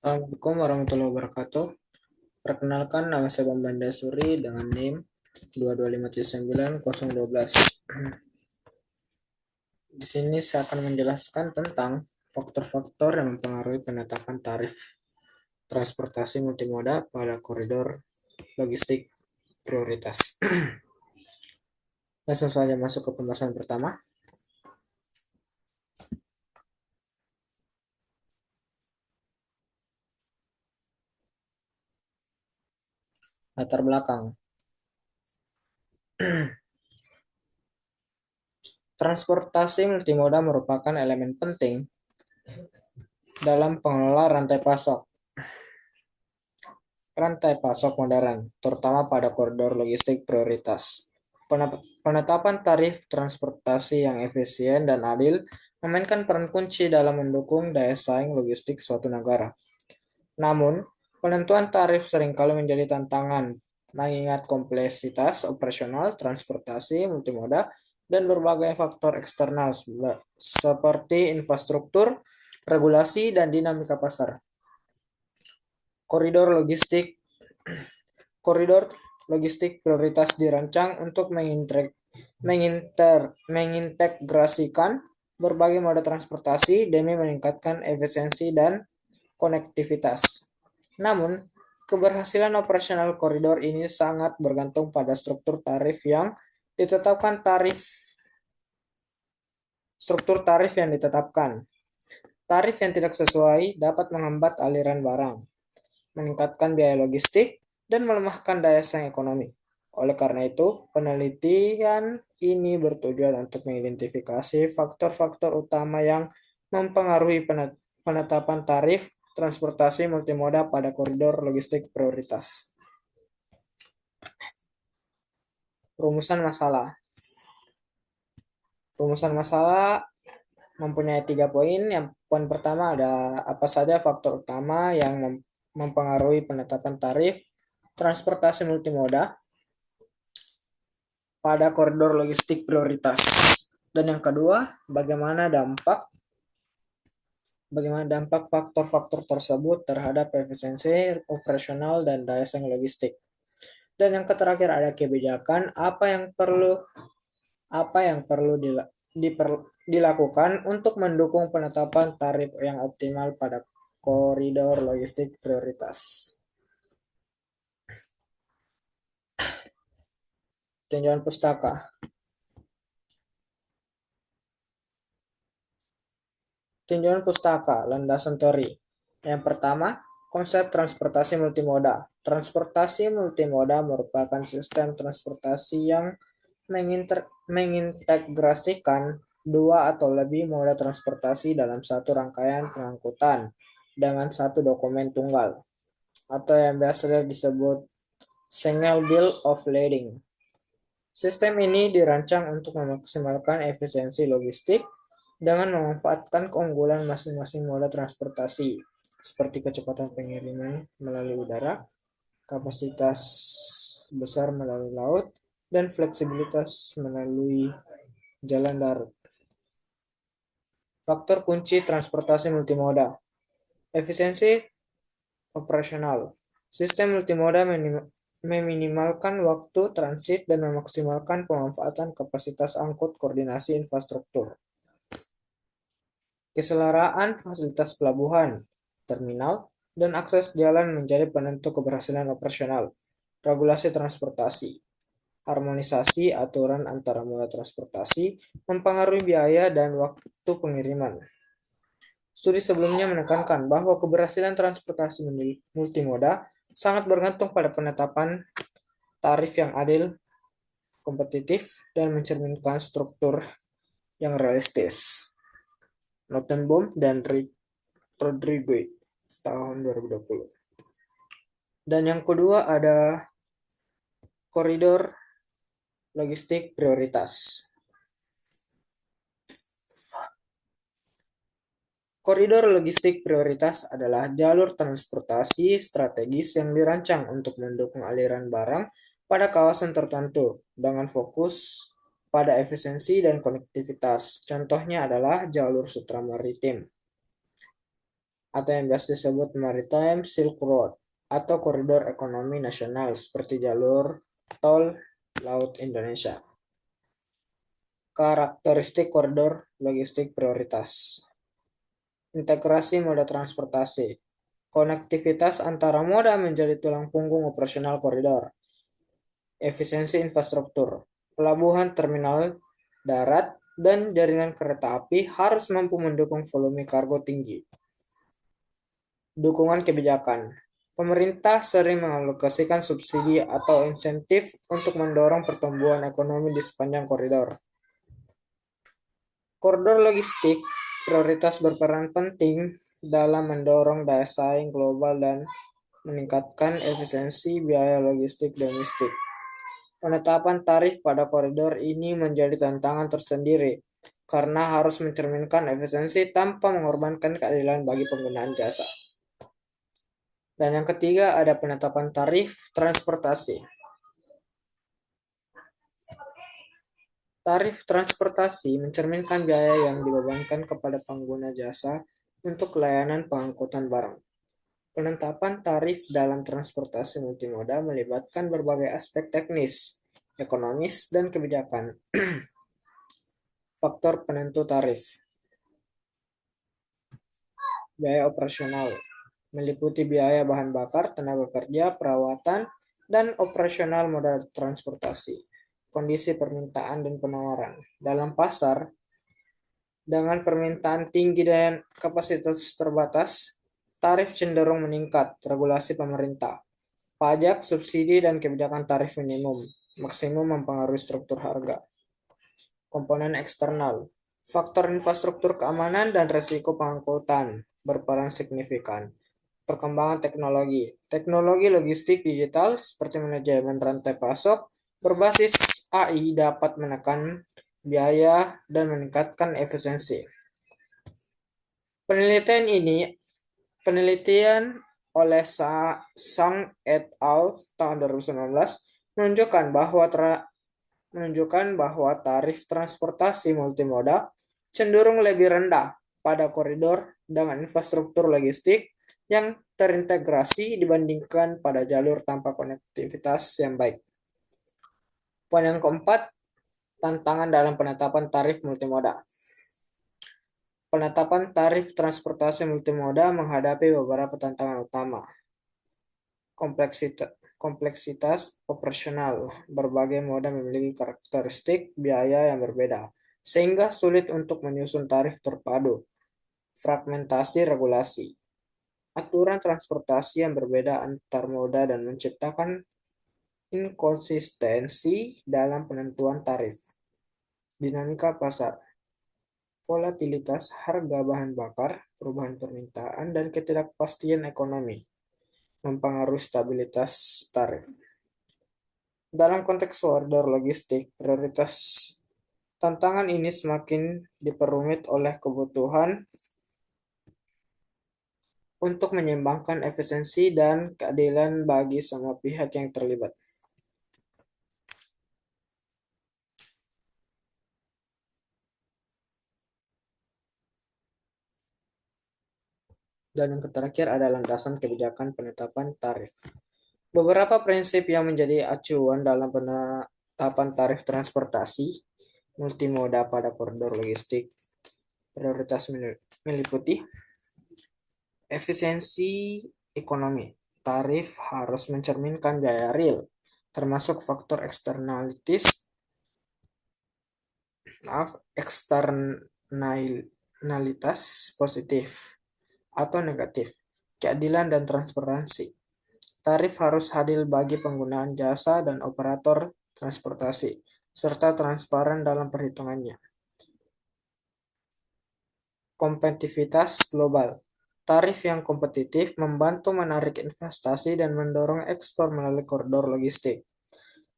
Assalamualaikum warahmatullahi wabarakatuh. Perkenalkan, nama saya Bambang Dasuri dengan NIM 22579-012. Di sini saya akan menjelaskan tentang faktor-faktor yang mempengaruhi penetapan tarif transportasi multimoda pada koridor logistik prioritas. Langsung saja masuk ke pembahasan pertama. Latar belakang. Transportasi multimoda merupakan elemen penting dalam pengelola rantai pasok modern, terutama pada koridor logistik prioritas. Penetapan tarif transportasi yang efisien dan adil memainkan peran kunci dalam mendukung daya saing logistik suatu negara. Namun, penentuan tarif seringkali menjadi tantangan, mengingat kompleksitas operasional transportasi multimoda dan berbagai faktor eksternal seperti infrastruktur, regulasi, dan dinamika pasar. Koridor logistik Koridor logistik prioritas dirancang untuk mengintegrasikan berbagai moda transportasi demi meningkatkan efisiensi dan konektivitas. Namun, keberhasilan operasional koridor ini sangat bergantung pada struktur tarif yang ditetapkan. Tarif yang tidak sesuai dapat menghambat aliran barang, meningkatkan biaya logistik, dan melemahkan daya saing ekonomi. Oleh karena itu, penelitian ini bertujuan untuk mengidentifikasi faktor-faktor utama yang mempengaruhi penetapan tarif transportasi multimoda pada koridor logistik prioritas. Rumusan masalah. Rumusan masalah mempunyai 3 poin. Yang poin pertama ada apa saja faktor utama yang mempengaruhi penetapan tarif transportasi multimoda pada koridor logistik prioritas. Dan yang kedua, bagaimana dampak faktor-faktor tersebut terhadap efisiensi operasional dan daya saing logistik. Dan yang terakhir ada kebijakan apa yang perlu dilakukan untuk mendukung penetapan tarif yang optimal pada koridor logistik prioritas. Tinjauan pustaka. Tinjauan pustaka, landasan teori. Yang pertama, konsep transportasi multimoda. Transportasi multimoda merupakan sistem transportasi yang mengintegrasikan dua atau lebih moda transportasi dalam satu rangkaian pengangkutan dengan satu dokumen tunggal, atau yang biasa disebut single bill of lading. Sistem ini dirancang untuk memaksimalkan efisiensi logistik dengan memanfaatkan keunggulan masing-masing moda transportasi, seperti kecepatan pengiriman melalui udara, kapasitas besar melalui laut, dan fleksibilitas melalui jalan darat. Faktor kunci transportasi multimoda. Efisiensi operasional. Sistem multimoda meminimalkan waktu transit dan memaksimalkan pemanfaatan kapasitas angkut koordinasi infrastruktur. Keselaraan fasilitas pelabuhan, terminal, dan akses jalan menjadi penentu keberhasilan operasional. Regulasi transportasi. Harmonisasi aturan antara moda transportasi mempengaruhi biaya dan waktu pengiriman. Studi sebelumnya menekankan bahwa keberhasilan transportasi multimoda sangat bergantung pada penetapan tarif yang adil, kompetitif, dan mencerminkan struktur yang realistis. Notenbaum dan Rodriguez tahun 2020. Dan yang kedua ada koridor logistik prioritas. Koridor logistik prioritas adalah jalur transportasi strategis yang dirancang untuk mendukung aliran barang pada kawasan tertentu dengan fokus pada efisiensi dan konektivitas. Contohnya adalah jalur sutra maritim. atau yang biasa disebut Maritime Silk Road atau koridor ekonomi nasional seperti jalur tol Laut Indonesia. Karakteristik koridor logistik prioritas. Integrasi moda transportasi. Konektivitas antara moda menjadi tulang punggung operasional koridor. Efisiensi infrastruktur. Pelabuhan, terminal darat, dan jaringan kereta api harus mampu mendukung volume kargo tinggi. Dukungan kebijakan. Pemerintah sering mengalokasikan subsidi atau insentif untuk mendorong pertumbuhan ekonomi di sepanjang koridor. Koridor logistik prioritas berperan penting dalam mendorong daya saing global dan meningkatkan efisiensi biaya logistik domestik. Penetapan tarif pada koridor ini menjadi tantangan tersendiri karena harus mencerminkan efisiensi tanpa mengorbankan keadilan bagi penggunaan jasa. Dan yang ketiga ada penetapan tarif transportasi. Tarif transportasi mencerminkan biaya yang dibebankan kepada pengguna jasa untuk layanan pengangkutan barang. Penetapan tarif dalam transportasi multimoda melibatkan berbagai aspek teknis, ekonomis, dan kebijakan. Faktor penentu tarif. Biaya operasional meliputi biaya bahan bakar, tenaga kerja, perawatan, dan operasional moda transportasi. Kondisi permintaan dan penawaran. Dalam pasar, dengan permintaan tinggi dan kapasitas terbatas, tarif cenderung meningkat. Regulasi pemerintah, pajak, subsidi, dan kebijakan tarif minimum maksimum mempengaruhi struktur harga. Komponen eksternal, faktor infrastruktur keamanan dan resiko pengangkutan berperan signifikan. Perkembangan teknologi, teknologi logistik digital seperti manajemen rantai pasok berbasis AI dapat menekan biaya dan meningkatkan efisiensi. Penelitian oleh Sang et al. Tahun 2019 menunjukkan bahwa tarif transportasi multimoda cenderung lebih rendah pada koridor dengan infrastruktur logistik yang terintegrasi dibandingkan pada jalur tanpa konektivitas yang baik. Poin yang keempat, tantangan dalam penetapan tarif multimoda. Penetapan tarif transportasi multimoda menghadapi beberapa tantangan utama. Kompleksitas operasional. Berbagai moda memiliki karakteristik biaya yang berbeda, sehingga sulit untuk menyusun tarif terpadu. Fragmentasi regulasi. Aturan transportasi yang berbeda antar moda dan menciptakan inkonsistensi dalam penentuan tarif. Dinamika pasar. Volatilitas harga bahan bakar, perubahan permintaan, dan ketidakpastian ekonomi mempengaruhi stabilitas tarif. Dalam konteks koridor logistik, prioritas tantangan ini semakin diperumit oleh kebutuhan untuk menyeimbangkan efisiensi dan keadilan bagi semua pihak yang terlibat. Dan yang terakhir ada landasan kebijakan penetapan tarif. Beberapa prinsip yang menjadi acuan dalam penetapan tarif transportasi multimoda pada koridor logistik prioritas meliputi efisiensi ekonomi. Tarif harus mencerminkan biaya real, termasuk faktor eksternalitas positif atau negatif, keadilan dan transparansi. Tarif harus adil bagi penggunaan jasa dan operator transportasi, serta transparan dalam perhitungannya. Kompetitivitas global. Tarif yang kompetitif membantu menarik investasi dan mendorong ekspor melalui koridor logistik.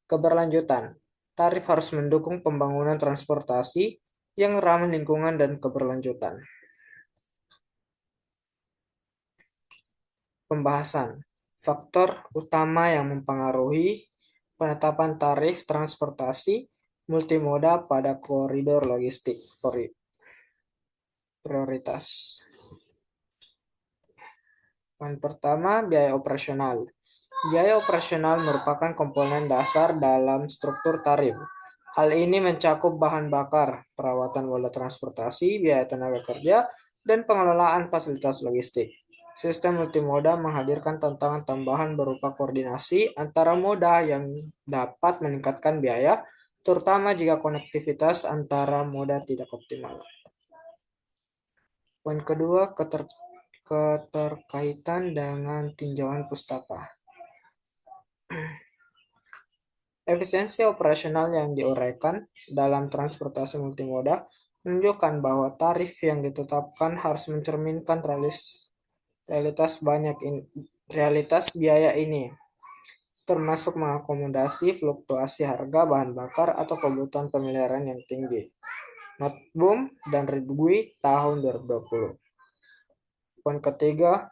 Keberlanjutan. Tarif harus mendukung pembangunan transportasi yang ramah lingkungan dan keberlanjutan. Pembahasan. Faktor utama yang mempengaruhi penetapan tarif transportasi multimoda pada koridor logistik prioritas. Poin pertama, biaya operasional. Biaya operasional merupakan komponen dasar dalam struktur tarif. Hal ini mencakup bahan bakar, perawatan moda transportasi, biaya tenaga kerja, dan pengelolaan fasilitas logistik. Sistem multimoda menghadirkan tantangan tambahan berupa koordinasi antara moda yang dapat meningkatkan biaya, terutama jika konektivitas antara moda tidak optimal. Poin kedua, keterkaitan dengan tinjauan pustaka. Efisiensi operasional yang diuraikan dalam transportasi multimoda menunjukkan bahwa tarif yang ditetapkan harus mencerminkan realitas biaya ini, termasuk mengakomodasi fluktuasi harga bahan bakar atau kebutuhan pemeliharaan yang tinggi. Notboom dan Ridgway tahun 2020. Poin ketiga,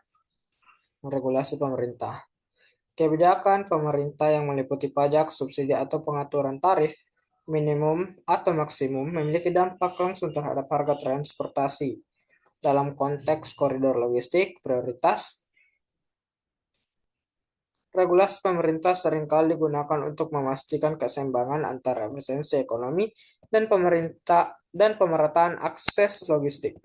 regulasi pemerintah. Kebijakan pemerintah yang meliputi pajak, subsidi, atau pengaturan tarif minimum atau maksimum memiliki dampak langsung terhadap harga transportasi. Dalam konteks koridor logistik prioritas, regulasi pemerintah seringkali digunakan untuk memastikan keseimbangan antara efisiensi ekonomi dan pemerataan akses logistik.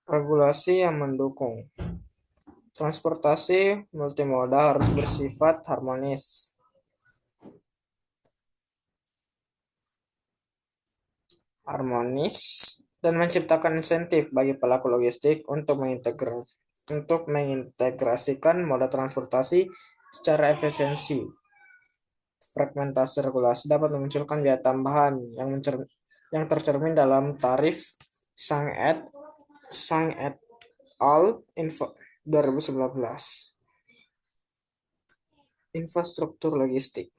Regulasi yang mendukung transportasi multimoda harus bersifat harmonis dan menciptakan insentif bagi pelaku logistik untuk mengintegrasikan moda transportasi secara efisiensi. Fragmentasi regulasi dapat memunculkan biaya tambahan yang tercermin dalam tarif Sang et al. 2019. Infrastruktur logistik.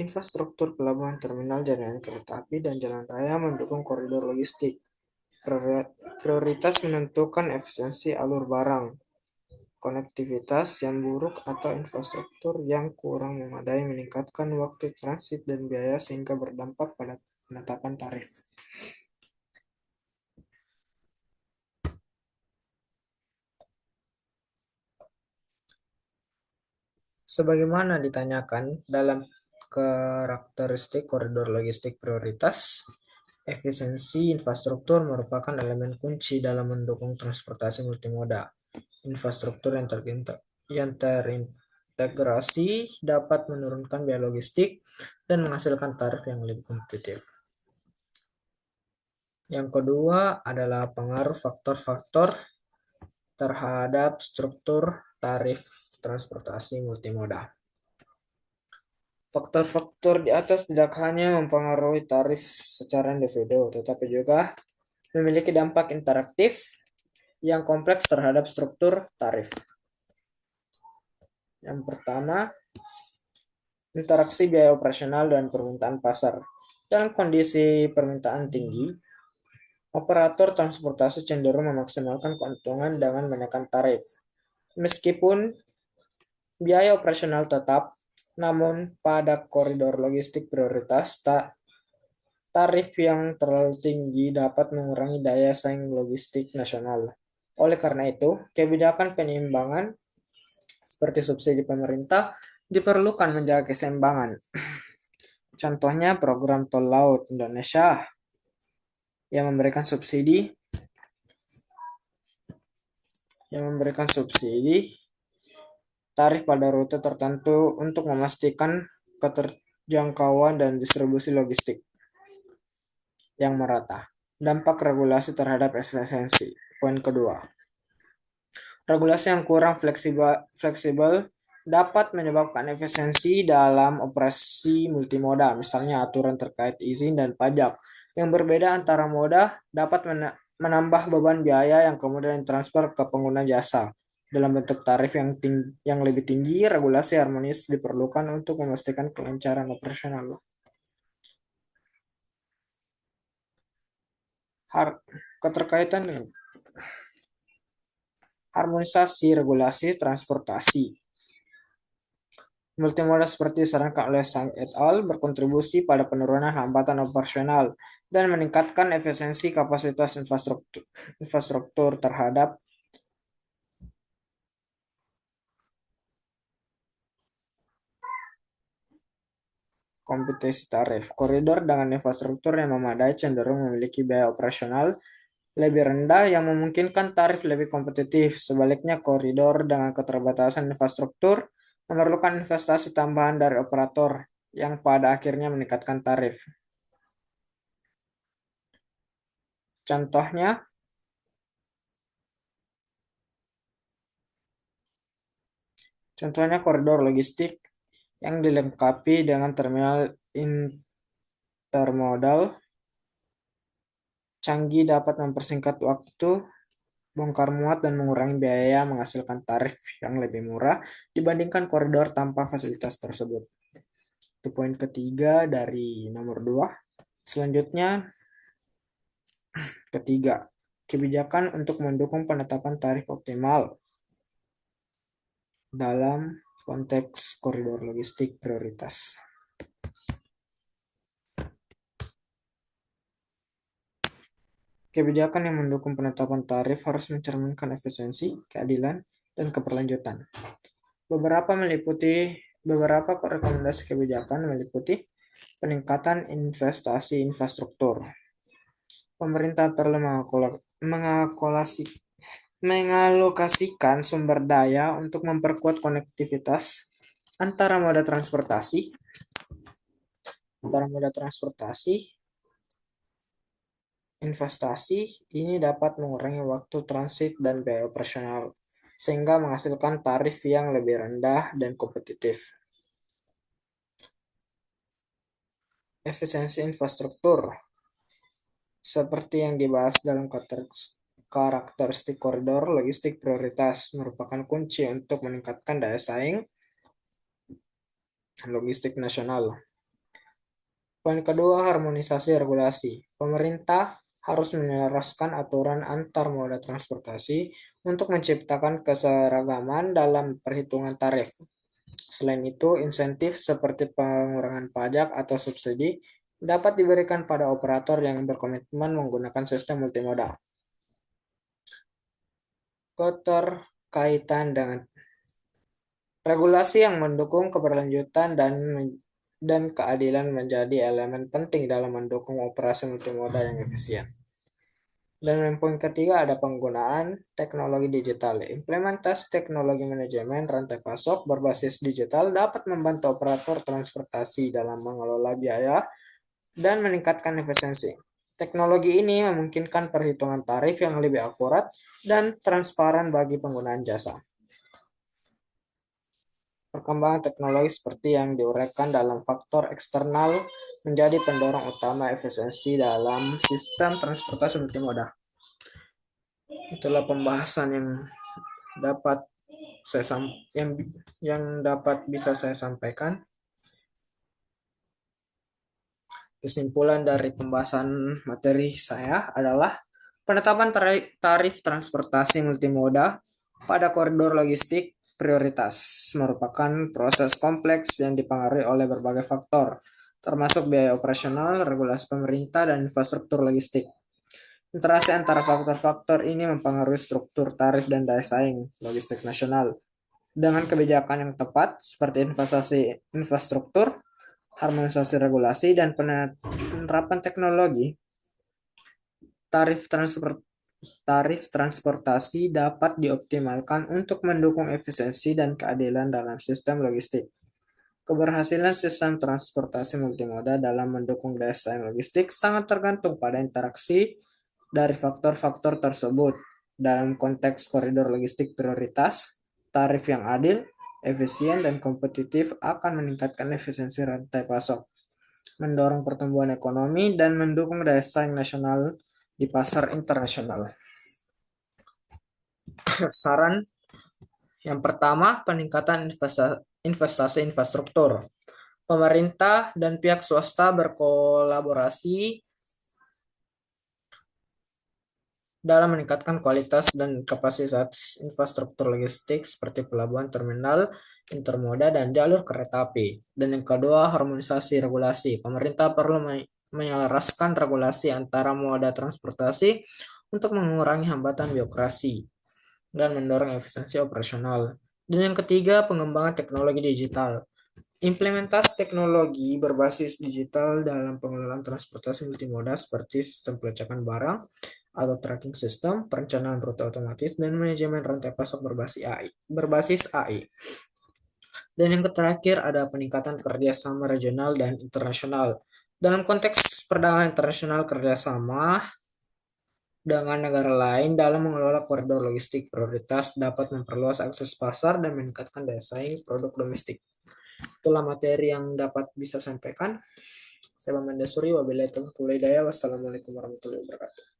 Infrastruktur pelabuhan, terminal, jaringan kereta api, dan jalan raya mendukung koridor logistik. Prioritas menentukan efisiensi alur barang, konektivitas yang buruk, atau infrastruktur yang kurang memadai meningkatkan waktu transit dan biaya sehingga berdampak pada penetapan tarif. Sebagaimana ditanyakan dalam karakteristik koridor logistik prioritas, efisiensi infrastruktur merupakan elemen kunci dalam mendukung transportasi multimoda. Infrastruktur yang terintegrasi dapat menurunkan biaya logistik dan menghasilkan tarif yang lebih kompetitif. Yang kedua adalah pengaruh faktor-faktor terhadap struktur tarif transportasi multimoda. Faktor-faktor di atas tidak hanya mempengaruhi tarif secara individu, tetapi juga memiliki dampak interaktif yang kompleks terhadap struktur tarif. Yang pertama, interaksi biaya operasional dan permintaan pasar. Dalam kondisi permintaan tinggi, operator transportasi cenderung memaksimalkan keuntungan dengan menekan tarif. Meskipun biaya operasional tetap, namun pada koridor logistik prioritas, tarif yang terlalu tinggi dapat mengurangi daya saing logistik nasional. Oleh karena itu, kebijakan penyeimbangan seperti subsidi pemerintah diperlukan menjaga keseimbangan. Contohnya program Tol Laut Indonesia yang memberikan subsidi tarif pada rute tertentu untuk memastikan keterjangkauan dan distribusi logistik yang merata. Dampak regulasi terhadap efisiensi. Poin kedua, Regulasi yang kurang fleksibel dapat menyebabkan efisiensi dalam operasi multimoda, misalnya aturan terkait izin dan pajak. Yang berbeda antara moda dapat menambah beban biaya yang kemudian transfer ke pengguna jasa. Dalam bentuk tarif yang lebih tinggi, regulasi harmonis diperlukan untuk memastikan kelancaran operasional. Har Keterkaitan dengan harmonisasi regulasi transportasi. Multimoda seperti disarankan oleh Sang et al. Berkontribusi pada penurunan hambatan operasional dan meningkatkan efisiensi kapasitas infrastruktur terhadap kompetisi tarif. Koridor dengan infrastruktur yang memadai cenderung memiliki biaya operasional lebih rendah yang memungkinkan tarif lebih kompetitif. Sebaliknya, koridor dengan keterbatasan infrastruktur memerlukan investasi tambahan dari operator yang pada akhirnya meningkatkan tarif. Contohnya, koridor logistik yang dilengkapi dengan terminal intermodal canggih dapat mempersingkat waktu bongkar muat dan mengurangi biaya menghasilkan tarif yang lebih murah dibandingkan koridor tanpa fasilitas tersebut. Itu poin ketiga dari nomor 2. Selanjutnya, ketiga, kebijakan untuk mendukung penetapan tarif optimal dalam konteks koridor logistik prioritas. Kebijakan yang mendukung penetapan tarif harus mencerminkan efisiensi, keadilan, dan keberlanjutan. Beberapa rekomendasi kebijakan meliputi peningkatan investasi infrastruktur. Pemerintah perlu mengalokasikan sumber daya untuk memperkuat konektivitas antara moda transportasi, investasi ini dapat mengurangi waktu transit dan biaya operasional, sehingga menghasilkan tarif yang lebih rendah dan kompetitif. Efisiensi infrastruktur, seperti yang dibahas dalam karakteristik koridor logistik prioritas, merupakan kunci untuk meningkatkan daya saing logistik nasional. Poin kedua, harmonisasi regulasi. Pemerintah harus menyelaraskan aturan antar moda transportasi untuk menciptakan keseragaman dalam perhitungan tarif. Selain itu, insentif seperti pengurangan pajak atau subsidi dapat diberikan pada operator yang berkomitmen menggunakan sistem multimoda. Keterkaitan dengan regulasi yang mendukung keberlanjutan dan keadilan menjadi elemen penting dalam mendukung operasi multimoda yang efisien. Dan yang poin ketiga ada penggunaan teknologi digital. Implementasi teknologi manajemen rantai pasok berbasis digital dapat membantu operator transportasi dalam mengelola biaya dan meningkatkan efisiensi. Teknologi ini memungkinkan perhitungan tarif yang lebih akurat dan transparan bagi penggunaan jasa. Perkembangan teknologi seperti yang diuraikan dalam faktor eksternal menjadi pendorong utama efisiensi dalam sistem transportasi multimoda. Itulah pembahasan dapat yang dapat bisa saya sampaikan. Kesimpulan dari pembahasan materi saya adalah penetapan tarif transportasi multimoda pada koridor logistik prioritas merupakan proses kompleks yang dipengaruhi oleh berbagai faktor, termasuk biaya operasional, regulasi pemerintah, dan infrastruktur logistik. Interaksi antara faktor-faktor ini mempengaruhi struktur tarif dan daya saing logistik nasional. Dengan kebijakan yang tepat, seperti investasi infrastruktur, harmonisasi regulasi, dan penerapan teknologi, tarif transportasi dapat dioptimalkan untuk mendukung efisiensi dan keadilan dalam sistem logistik. Keberhasilan sistem transportasi multimoda dalam mendukung daya saing logistik sangat tergantung pada interaksi dari faktor-faktor tersebut. Dalam konteks koridor logistik prioritas, tarif yang adil, efisien, dan kompetitif akan meningkatkan efisiensi rantai pasok, mendorong pertumbuhan ekonomi, dan mendukung daya saing nasional di pasar internasional. Saran yang pertama, peningkatan investasi infrastruktur. Pemerintah dan pihak swasta berkolaborasi dalam meningkatkan kualitas dan kapasitas infrastruktur logistik seperti pelabuhan, terminal, intermoda, dan jalur kereta api. Dan yang kedua, harmonisasi regulasi. Pemerintah perlu menyelaraskan regulasi antara moda transportasi untuk mengurangi hambatan birokrasi dan mendorong efisiensi operasional. Dan yang ketiga, pengembangan teknologi digital. Implementasi teknologi berbasis digital dalam pengelolaan transportasi multimoda seperti sistem pelacakan barang atau tracking system, perencanaan rute otomatis, dan manajemen rantai pasok berbasis AI. Dan yang terakhir ada peningkatan kerjasama regional dan internasional. Dalam konteks perdagangan internasional, kerjasama dengan negara lain dalam mengelola koridor logistik prioritas dapat memperluas akses pasar dan meningkatkan daya saing produk domestik. Itulah materi yang dapat bisa sampaikan. Saya Bambang Dasuri, wabillahi taufiq wal hidayah. Wassalamualaikum warahmatullahi wabarakatuh.